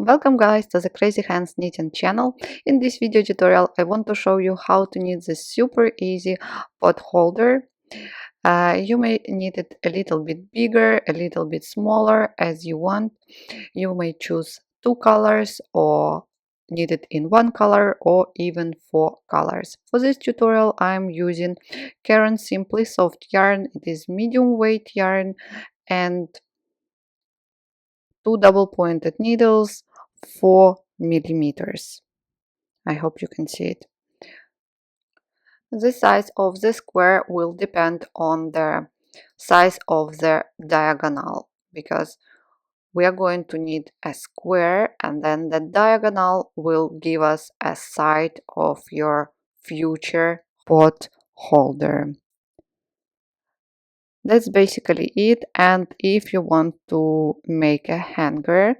Welcome guys to the Crazy Hands Knitting channel. In this video tutorial I want to show you how to knit this super easy pot holder. You may knit it a little bit bigger, a little bit smaller as you want. You may choose two colors or knit it in one color or even four colors. For this tutorial I'm using Caron Simply Soft yarn. It is medium weight yarn and two double pointed needles, 4 millimeters. I hope you can see it. The size of the square will depend on the size of the diagonal, because we are going to need a square and then the diagonal will give us a side of your future pot holder. That's basically it. And if you want to make a hanger,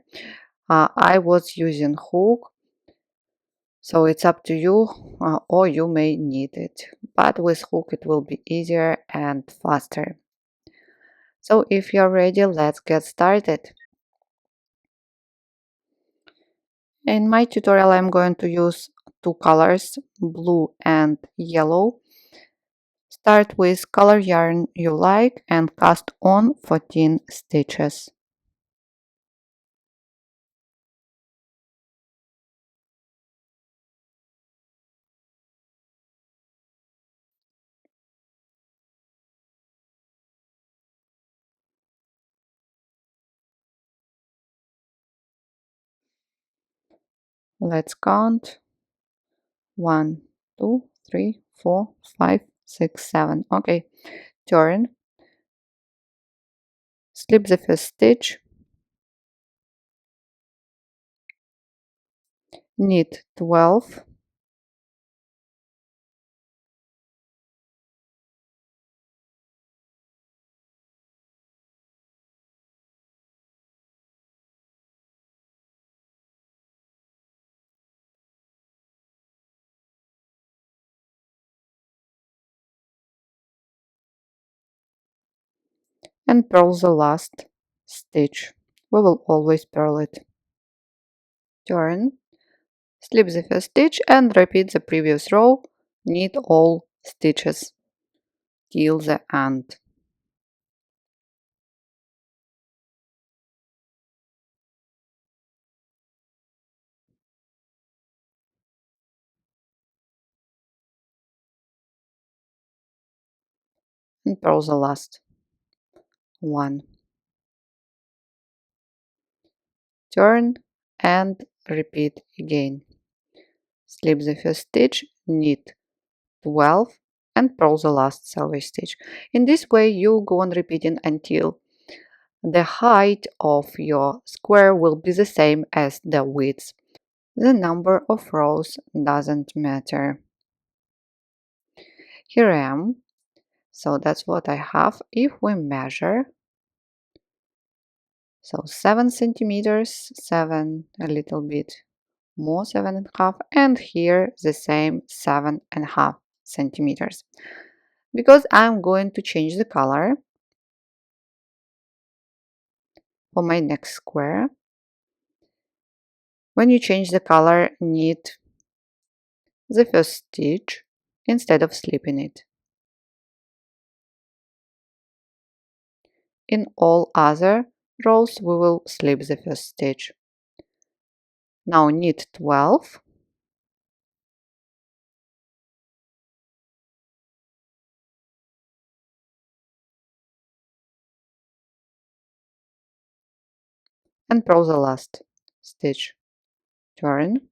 I was using hook, so it's up to you, or you may need it, but with hook it will be easier and faster. So if you're ready, let's get started. In my tutorial I'm going to use two colors, blue and yellow. Start with color yarn you like and cast on 14 stitches. Let's count. 1, 2, 3, 4, 5, 6, 7. Okay, turn, slip the first stitch, knit 12, and purl the last stitch. We will always purl it. Turn, slip the first stitch and repeat the previous row. Knit all stitches till the end. And purl the last one. Turn and repeat again. Slip the first stitch, knit 12 and purl the last selvage stitch. In this way you go on repeating until the height of your square will be the same as the width. The number of rows doesn't matter. Here I am. So that's what I have. If we measure, so 7 centimeters, 7, a little bit more, 7.5, and here the same 7.5 centimeters. Because I'm going to change the color for my next square. When you change the color, knit the first stitch instead of slipping it. In all other rows, we will slip the first stitch. Now knit 12. And purl the last stitch. Turn,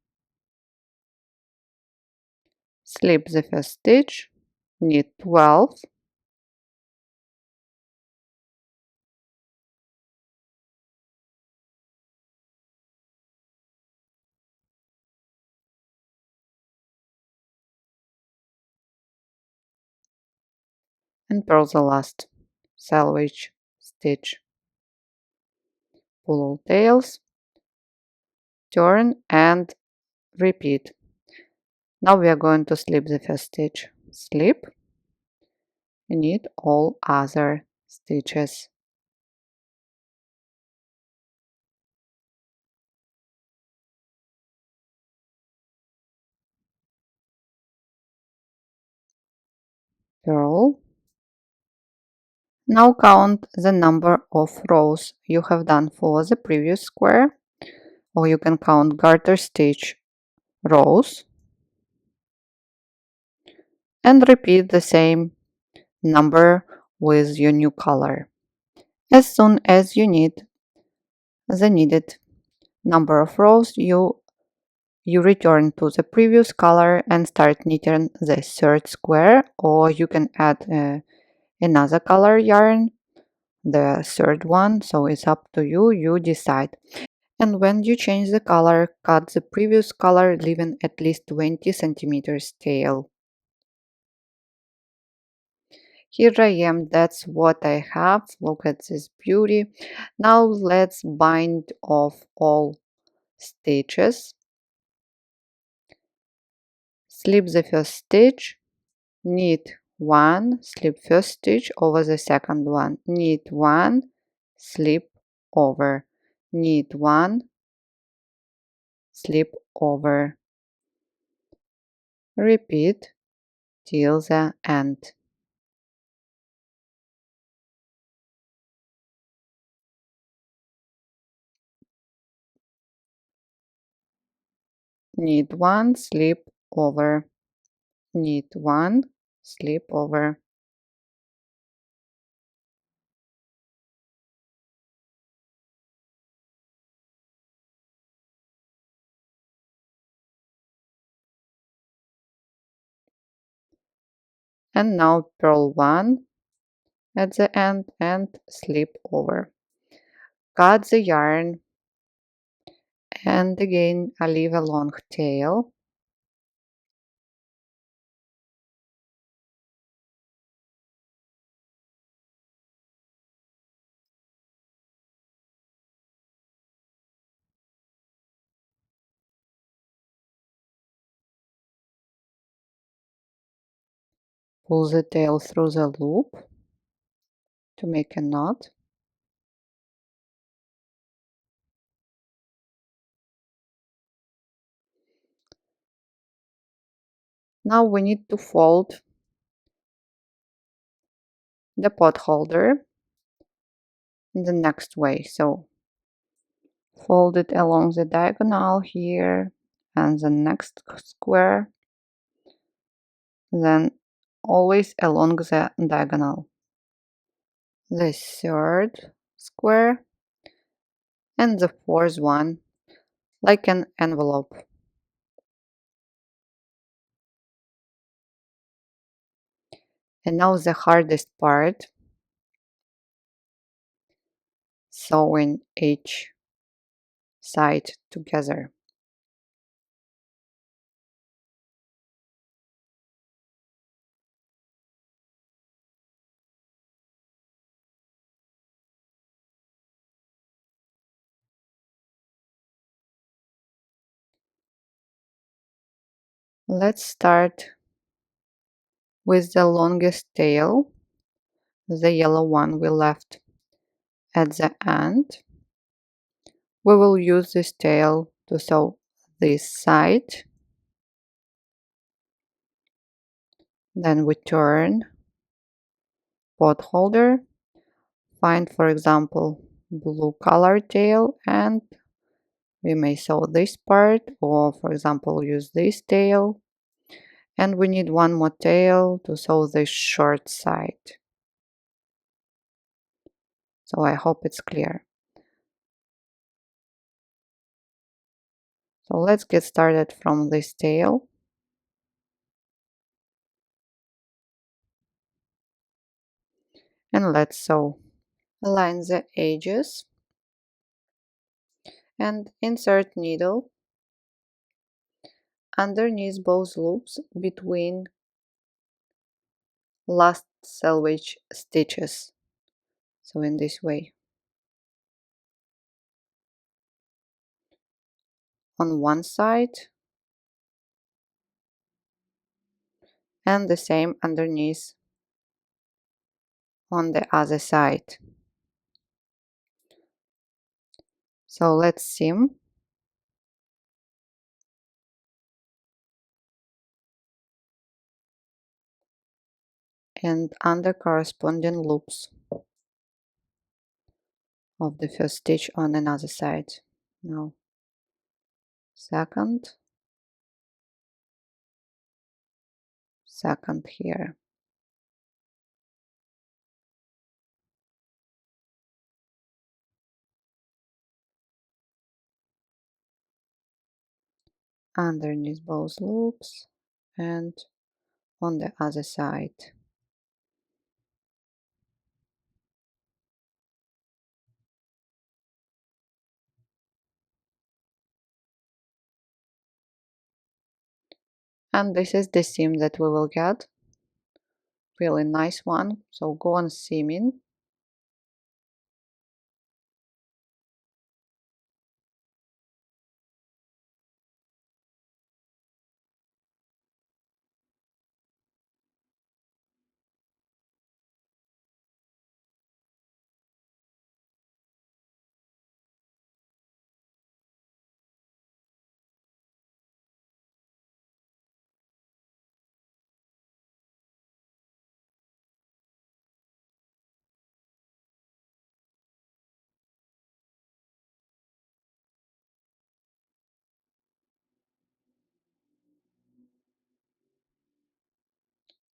slip the first stitch, knit 12, and purl the last selvage stitch. Pull all tails, turn and repeat. Now we are going to slip the first stitch. Slip, knit all other stitches. purl. Now count the number of rows you have done for the previous square, or you can count garter stitch rows and repeat the same number with your new color. As soon as you need the needed number of rows, you return to the previous color and start knitting the third square, or you can add another color yarn, the third one, so it's up to you, you decide. And when you change the color, cut the previous color, leaving at least 20 centimeters tail. Here I am, that's what I have. Look at this beauty. Now let's bind off all stitches. Slip the first stitch, knit one, slip first stitch over the second one, knit one, slip over, knit one, slip over. Repeat till the end. Knit one, slip over, knit one, slip over. And now purl one at the end and slip over. Cut the yarn and again I leave a long tail. Pull the tail through the loop to make a knot. Now we need to fold the pot holder in the next way. So fold it along the diagonal here and the next square, then always along the diagonal. The third square and the fourth one, like an envelope. And now the hardest part, sewing each side together. Let's start with the longest tail, the yellow one we left at the end. We will use this tail to sew this side. Then we turn pot holder, find for example blue color tail, and we may sew this part, or for example use this tail. And we need one more tail to sew this short side. So I hope it's clear. So let's get started from this tail. And let's sew. Align the edges and insert needle underneath both loops between last selvage stitches. So in this way. On one side and the same underneath on the other side. So let's seam. and under corresponding loops of the first stitch on another side. Now second here, underneath both loops, and on the other side. And this is the seam that we will get, really nice one. So go on seaming.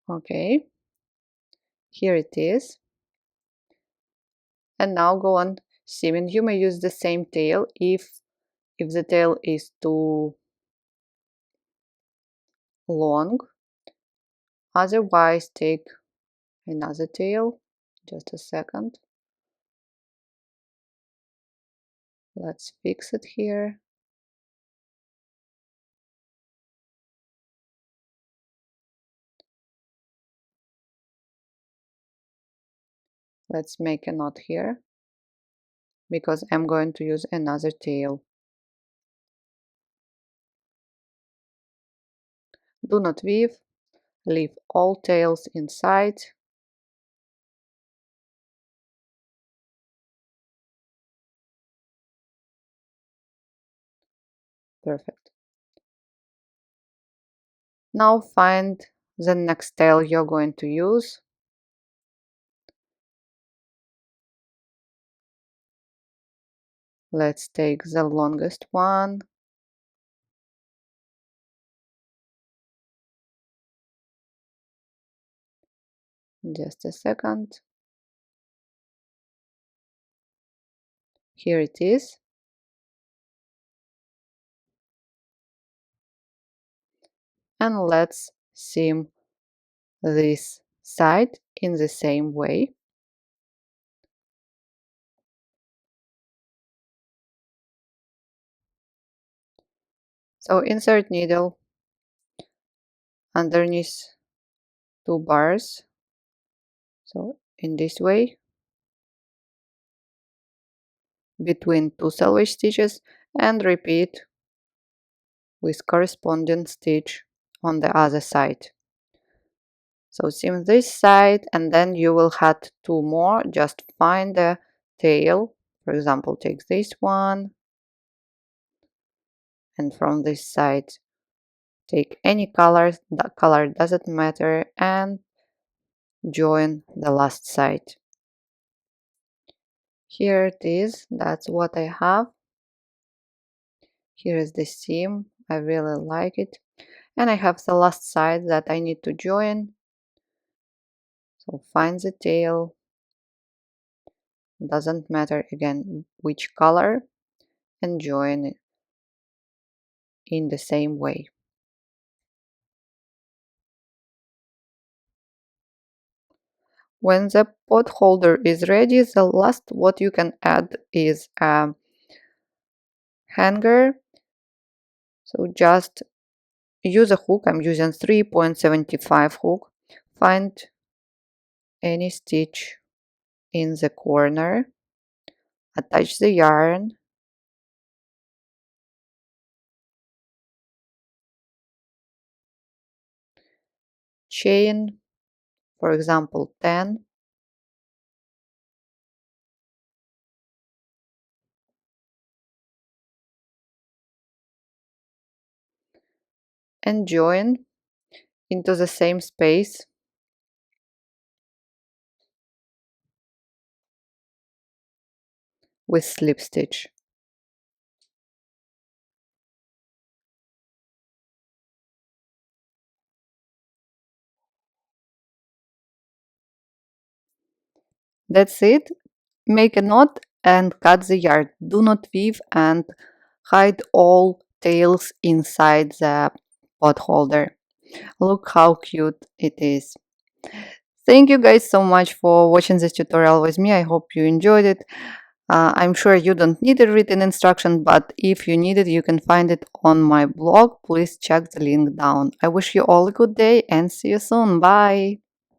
Okay, here it is. And now go on seaming. You may use the same tail if the tail is too long. Otherwise, take another tail. Just a second. Let's fix it here. Let's make a knot here because I'm going to use another tail. Do not weave. Leave all tails inside. Perfect. Now find the next tail you're going to use. Let's take the longest one. Just a second. Here it is. And let's seam this side in the same way. So insert needle underneath two bars. So in this way, between two selvage stitches, and repeat with corresponding stitch on the other side. So seam this side, and then you will have two more. Just find the tail. For example, take this one, and from this side take any color. That color doesn't matter, and join the last side. Here it is. That's what I have. Here is the seam. I really like it. And I have the last side that I need to join. So find the tail. Doesn't matter again which color, and join it in the same way. When the pot holder is ready, the last what you can add is a hanger. So just use a hook. I'm using 3.75 hook. Find any stitch in the corner, attach the yarn, chain, for example 10, and join into the same space with slip stitch. That's it. Make a knot and cut the yarn. Do not weave and hide all tails inside the pot holder. Look how cute it is. Thank you guys so much for watching this tutorial with me. I hope you enjoyed it. I'm sure you don't need a written instruction, but if you need it, you can find it on my blog. Please check the link down. I wish you all a good day and see you soon. Bye.